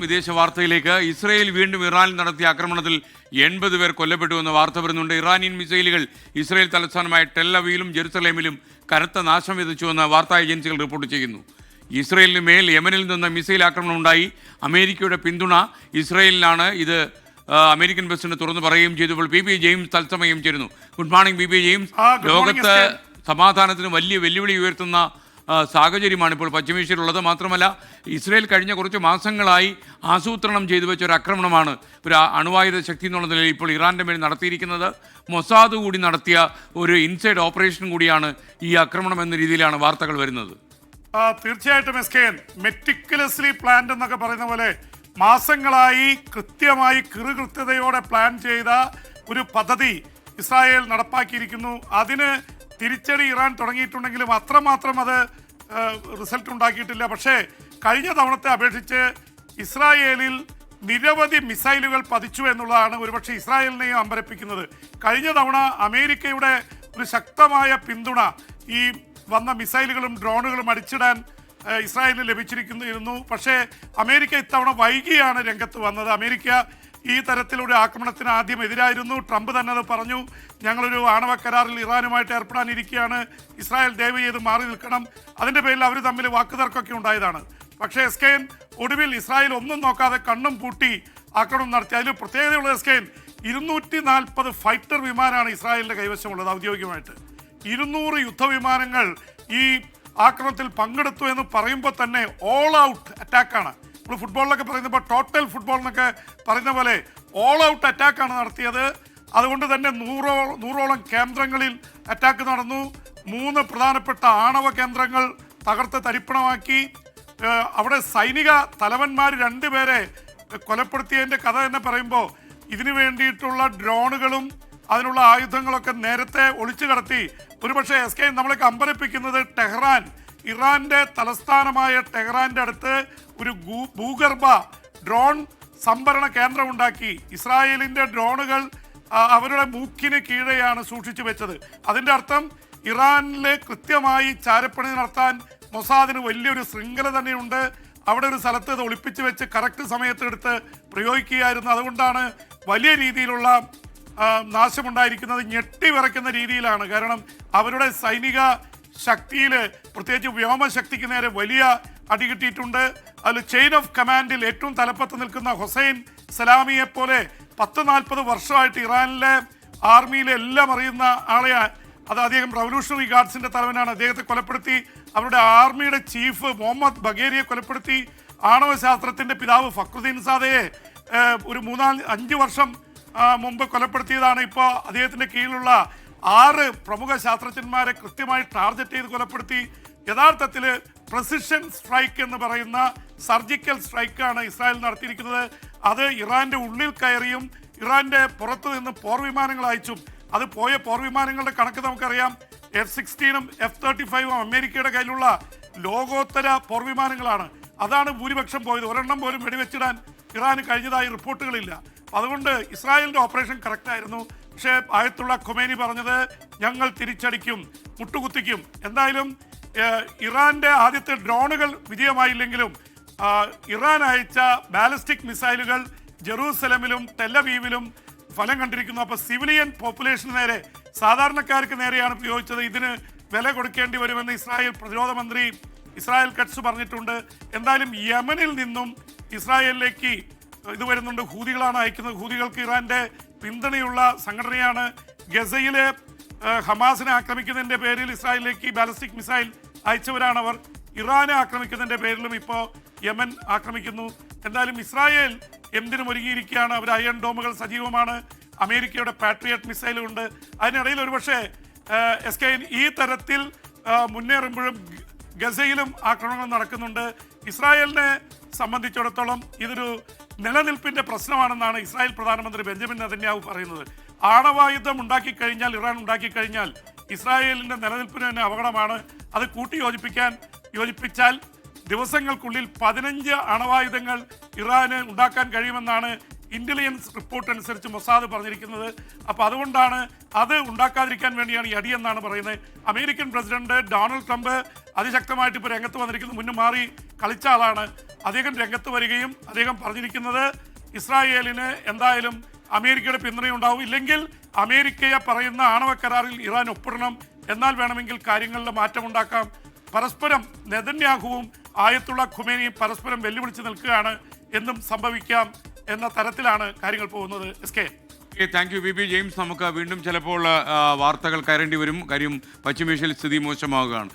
വിദേശ വാർത്തയിലേക്ക്. ഇസ്രയേൽ വീണ്ടും ഇറാനിൽ നടത്തിയ ആക്രമണത്തിൽ 80 പേർ കൊല്ലപ്പെട്ടുവെന്ന വാർത്ത വരുന്നുണ്ട്. ഇറാനിയൻ മിസൈലുകൾ ഇസ്രയേൽ തലസ്ഥാനമായ ടെൽ-അവീവിലും ജെറുസലേമിലും കനത്ത നാശം വിതച്ചുവെന്ന് വാർത്താ ഏജൻസികൾ റിപ്പോർട്ട് ചെയ്യുന്നു. ഇസ്രയേലിന് മേൽ യമനിൽ നിന്ന് മിസൈൽ ആക്രമണം ഉണ്ടായി. അമേരിക്കയുടെ പിന്തുണ ഇസ്രയേലിനാണ്. ഇത് അമേരിക്കൻ പ്രസിഡന്റ് തുറന്നു പറയുകയും ചെയ്തപ്പോൾ പി ജെയിംസ് തത്സമയം ചേരുന്നു. Good morning P James. ലോകത്ത് സമാധാനത്തിന് വലിയ വെല്ലുവിളി ഉയർത്തുന്ന സാഹചര്യമാണ് ഇപ്പോൾ പശ്ചിമേഷ്യയിലുള്ളത്. മാത്രമല്ല, ഇസ്രയേൽ കഴിഞ്ഞ കുറച്ച് മാസങ്ങളായി ആസൂത്രണം ചെയ്തു വെച്ച ഒരു ആക്രമണമാണ്, ഒരു അണുവായുധ ശക്തി എന്നുള്ള നിലയിൽ ഇപ്പോൾ ഇറാൻ്റെ മേൽ നടത്തിയിരിക്കുന്നത്. മൊസാദ് കൂടി നടത്തിയ ഒരു ഇൻസൈഡ് ഓപ്പറേഷൻ കൂടിയാണ് ഈ ആക്രമണം എന്ന രീതിയിലാണ് വാർത്തകൾ വരുന്നത്. തീർച്ചയായിട്ടും എസ്കെൻ മെറ്റിക്കുലസ്ലി പ്ലാൻഡ് എന്നൊക്കെ പറയുന്ന പോലെ മാസങ്ങളായി കൃത്യമായി കൃത്യതയോടെ പ്ലാൻ ചെയ്ത ഒരു പദ്ധതി ഇസ്രായേൽ നടപ്പാക്കിയിരിക്കുന്നു. അതിന് തിരിച്ചടി ഇറാൻ തുടങ്ങിയിട്ടുണ്ടെങ്കിലും അത്രമാത്രം അത് റിസൾട്ട് ഉണ്ടാക്കിയിട്ടില്ല. പക്ഷേ കഴിഞ്ഞ തവണത്തെ അപേക്ഷിച്ച് ഇസ്രായേലിൽ നിരവധി മിസൈലുകൾ പതിച്ചു എന്നുള്ളതാണ് ഒരുപക്ഷെ ഇസ്രായേലിനെയും അമ്പരപ്പിക്കുന്നത്. കഴിഞ്ഞ തവണ അമേരിക്കയുടെ ഒരു ശക്തമായ പിന്തുണ ഈ വന്ന മിസൈലുകളും ഡ്രോണുകളും അടിച്ചിടാൻ ഇസ്രായേലിന് ലഭിച്ചിരിക്കുന്നു. പക്ഷേ അമേരിക്ക ഇത്തവണ വൈകിയാണ് രംഗത്ത് വന്നത്. അമേരിക്ക ഈ തരത്തിലൊരു ആക്രമണത്തിന് ആദ്യം എതിരായിരുന്നു. ട്രംപ് തന്നെ അത് പറഞ്ഞു, ഞങ്ങളൊരു ആണവ കരാറിൽ ഇറാനുമായിട്ട് ഏർപ്പെടാനിരിക്കുകയാണ്, ഇസ്രായേൽ ദയവ് ചെയ്ത് മാറി നിൽക്കണം. അതിൻ്റെ പേരിൽ അവർ തമ്മിൽ വാക്കുതർക്കമൊക്കെ ഉണ്ടായതാണ്. പക്ഷേ എസ്കെൻ ഒടുവിൽ ഇസ്രായേൽ ഒന്നും നോക്കാതെ കണ്ണും പൂട്ടി ആക്രമണം നടത്തി. അതിൽ പ്രത്യേകതയുള്ള എസ്കെൻ 240 ഫൈറ്റർ വിമാനമാണ് ഇസ്രായേലിൻ്റെ കൈവശമുള്ളത്. ഔദ്യോഗികമായിട്ട് 200 യുദ്ധവിമാനങ്ങൾ ഈ ആക്രമണത്തിൽ പങ്കെടുത്തു എന്ന് പറയുമ്പോൾ തന്നെ ഓൾ ഔട്ട് അറ്റാക്കാണ്. നമ്മൾ ഫുട്ബോളിലൊക്കെ പറയുമ്പോൾ ടോട്ടൽ ഫുട്ബോൾ എന്നൊക്കെ പറയുന്ന പോലെ ഓൾ ഔട്ട് അറ്റാക്കാണ് നടത്തിയത്. അതുകൊണ്ട് തന്നെ നൂറോളം കേന്ദ്രങ്ങളിൽ അറ്റാക്ക് നടന്നു. 3 പ്രധാനപ്പെട്ട ആണവ കേന്ദ്രങ്ങൾ തകർത്ത് തരിപ്പണമാക്കി. അവിടെ സൈനിക തലവന്മാർ 2 പേരെ കൊലപ്പെടുത്തിയതിൻ്റെ കഥ തന്നെ പറയുമ്പോൾ ഇതിനു വേണ്ടിയിട്ടുള്ള ഡ്രോണുകളും അതിനുള്ള ആയുധങ്ങളൊക്കെ നേരത്തെ ഒളിച്ചു കടത്തി. ഒരുപക്ഷെ എസ് കെ നമ്മളൊക്കെ അമ്പരപ്പിക്കുന്നത് ടെഹ്റാൻ, ഇറാന്റെ തലസ്ഥാനമായ ടെഹ്റാന്റെ അടുത്ത് ഒരു ഭൂഗർഭ ഡ്രോൺ സംഭരണ കേന്ദ്രം ഉണ്ടാക്കി. ഇസ്രായേലിന്റെ ഡ്രോണുകൾ അവരുടെ മൂക്കിന് കീഴെയാണ് സൂക്ഷിച്ചു വെച്ചത്. അതിൻ്റെ അർത്ഥം ഇറാനിലെ കൃത്യമായി ചാരപ്പണി നടത്താൻ മൊസാദിന് വലിയൊരു ശൃംഖല തന്നെയുണ്ട്. അവിടെ ഒരു സ്ഥലത്ത് ഇത് ഒളിപ്പിച്ച് വെച്ച് കറക്റ്റ് സമയത്ത് എടുത്ത് പ്രയോഗിക്കുകയായിരുന്നു. അതുകൊണ്ടാണ് വലിയ രീതിയിലുള്ള നാശമുണ്ടായിരിക്കുന്നത്. ഞെട്ടി വിറയ്ക്കുന്ന രീതിയിലാണ്. കാരണം അവരുടെ സൈനിക ശക്തിയിൽ പ്രത്യേകിച്ച് വ്യോമശക്തിക്ക് നേരെ വലിയ അടി കിട്ടിയിട്ടുണ്ട്. അതിൽ ചെയിൻ ഓഫ് കമാൻഡിൽ ഏറ്റവും തലപ്പത്ത് നിൽക്കുന്ന ഹുസൈൻ സലാമിയെ പോലെ 40-40 വർഷമായിട്ട് ഇറാനിലെ ആർമിയിലെ എല്ലാം അറിയുന്ന ആളെയാണ്. അത് അദ്ദേഹം റവല്യൂഷണറി ഗാർഡ്സിന്റെ തലവനാണ്. അദ്ദേഹത്തെ കൊലപ്പെടുത്തി. അവരുടെ ആർമിയുടെ ചീഫ് മുഹമ്മദ് ബഗേരിയെ കൊലപ്പെടുത്തി. ആണവശാസ്ത്രത്തിന്റെ പിതാവ് ഫക്രുദ്ദീൻ സാദയെ ഒരു 4-5 വർഷം മുമ്പ് കൊലപ്പെടുത്തിയതാണ്. ഇപ്പോൾ അദ്ദേഹത്തിന്റെ കീഴിലുള്ള 6 പ്രമുഖ ശാസ്ത്രജ്ഞന്മാരെ കൃത്യമായി ടാർഗറ്റ് ചെയ്ത് കൊലപ്പെടുത്തി. യഥാർത്ഥത്തിൽ പ്രസിഷൻ സ്ട്രൈക്ക് എന്ന് പറയുന്ന സർജിക്കൽ സ്ട്രൈക്കാണ് ഇസ്രായേൽ നടത്തിയിരിക്കുന്നത്. അത് ഇറാന്റെ ഉള്ളിൽ കയറിയും ഇറാന്റെ പുറത്തു നിന്ന് പോർവിമാനങ്ങൾ അയച്ചും. അത് പോയ പോർവിമാനങ്ങളുടെ കണക്ക് നമുക്കറിയാം. F-16 F-35 അമേരിക്കയുടെ കയ്യിലുള്ള ലോകോത്തര പോർവിമാനങ്ങളാണ്. അതാണ് ഭൂരിപക്ഷം പോയത്. ഒരെണ്ണം പോലും വെടിവെച്ചിടാൻ ഇറാന് കഴിഞ്ഞതായി റിപ്പോർട്ടുകളില്ല. അതുകൊണ്ട് ഇസ്രായേലിന്റെ ഓപ്പറേഷൻ കറക്റ്റ് ആയിരുന്നു. പക്ഷേ ആയത്തുള്ള ഖൊമേനി പറഞ്ഞത് ഞങ്ങൾ തിരിച്ചടിക്കും, മുട്ടുകുത്തിക്കും. എന്തായാലും ഇറാന്റെ ആദ്യത്തെ ഡ്രോണുകൾ വിജയമായില്ലെങ്കിലും ഇറാൻ അയച്ച ബാലിസ്റ്റിക് മിസൈലുകൾ ജെറൂസലമിലും ടെൽ-അവീവിലും ഫലം കണ്ടിരിക്കുന്നു. അപ്പോൾ സിവിലിയൻ പോപ്പുലേഷന് നേരെ, സാധാരണക്കാർക്ക് നേരെയാണ് പ്രയോഗിച്ചത്. ഇതിന് വില കൊടുക്കേണ്ടി വരുമെന്ന് ഇസ്രായേൽ പ്രതിരോധ മന്ത്രി ഇസ്രായേൽ കട്സ് പറഞ്ഞിട്ടുണ്ട്. എന്തായാലും യമനിൽ നിന്നും ഇസ്രായേലിലേക്ക് ഇത് വരുന്നുണ്ട്. ഹൂതികളാണ് അയക്കുന്നത്. ഹൂതികൾക്ക് ഇറാന്റെ പിന്തുണയുള്ള സംഘടനയാണ്. ഗസയിലെ ഹമാസിനെ ആക്രമിക്കുന്നതിൻ്റെ പേരിൽ ഇസ്രായേലിലേക്ക് ബാലിസ്റ്റിക് മിസൈൽ അയച്ചവരാണ് അവർ. ഇറാനെ ആക്രമിക്കുന്നതിൻ്റെ പേരിലും ഇപ്പോൾ യമൻ ആക്രമിക്കുന്നു. എന്തായാലും ഇസ്രായേൽ എന്തിനും ഒരുങ്ങിയിരിക്കുകയാണ്. അവർ അയൺ ഡോമുകൾ സജീവമാണ്. അമേരിക്കയുടെ പാട്രിയറ്റ് മിസൈലുണ്ട്. അതിനിടയിൽ ഒരുപക്ഷെ എസ് കെ ഈ തരത്തിൽ മുന്നേറുമ്പോഴും ഗസയിലും ആക്രമണങ്ങൾ നടക്കുന്നുണ്ട്. ഇസ്രായേലിനെ സംബന്ധിച്ചിടത്തോളം ഇതൊരു നിലനിൽപ്പിന്റെ പ്രശ്നമാണെന്നാണ് ഇസ്രായേൽ പ്രധാനമന്ത്രി ബെഞ്ചമിൻ നെതന്യാഹു പറയുന്നത്. ആണവായുധം ഉണ്ടാക്കിക്കഴിഞ്ഞാൽ, ഇറാൻ ഉണ്ടാക്കിക്കഴിഞ്ഞാൽ ഇസ്രായേലിന്റെ നിലനിൽപ്പിന് തന്നെ അപകടമാണ്. അത് യോജിപ്പിച്ചാൽ ദിവസങ്ങൾക്കുള്ളിൽ 15 അണവായുധങ്ങൾ ഇറാന് ഉണ്ടാക്കാൻ കഴിയുമെന്നാണ് ഇന്റലിജൻസ് റിപ്പോർട്ട് അനുസരിച്ച് മൊസാദ് പറഞ്ഞിരിക്കുന്നത്. അപ്പോൾ അതുകൊണ്ടാണ് അത് ഉണ്ടാക്കാതിരിക്കാൻ വേണ്ടിയാണ് ഈ അടിയെന്നാണ് പറയുന്നത്. അമേരിക്കൻ പ്രസിഡന്റ് ഡൊണാൾഡ് ട്രംപ് അതിശക്തമായിട്ട് ഇപ്പോൾ രംഗത്ത് വന്നിരിക്കുന്നത്, മുന്നേ മാറി കളിച്ച ആളാണ്. അദ്ദേഹം രംഗത്ത് വരികയും അദ്ദേഹം പറഞ്ഞിരിക്കുന്നത് ഇസ്രായേലിന് എന്തായാലും അമേരിക്കയുടെ പിന്തുണയുണ്ടാവും, ഇല്ലെങ്കിൽ അമേരിക്കയെ പറയുന്ന ആണവ കരാറിൽ ഇറാൻ ഒപ്പിടണം, എന്നാൽ വേണമെങ്കിൽ കാര്യങ്ങളിൽ മാറ്റമുണ്ടാക്കാം. പരസ്പരം നെതന്യാഹുവും ആയത്തുള്ള ഖുമേനിയും പരസ്പരം വെല്ലുവിളിച്ച് നിൽക്കുകയാണ്, എന്നും സംഭവിക്കാം എന്ന തരത്തിലാണ് കാര്യങ്ങൾ പോകുന്നത്. S K thank you B James. നമുക്ക് വീണ്ടും ചിലപ്പോൾ വാർത്തകൾ കയറേണ്ടി വരും. കാര്യം പശ്ചിമേഷ്യയിൽ സ്ഥിതി മോശമാവുകയാണ്.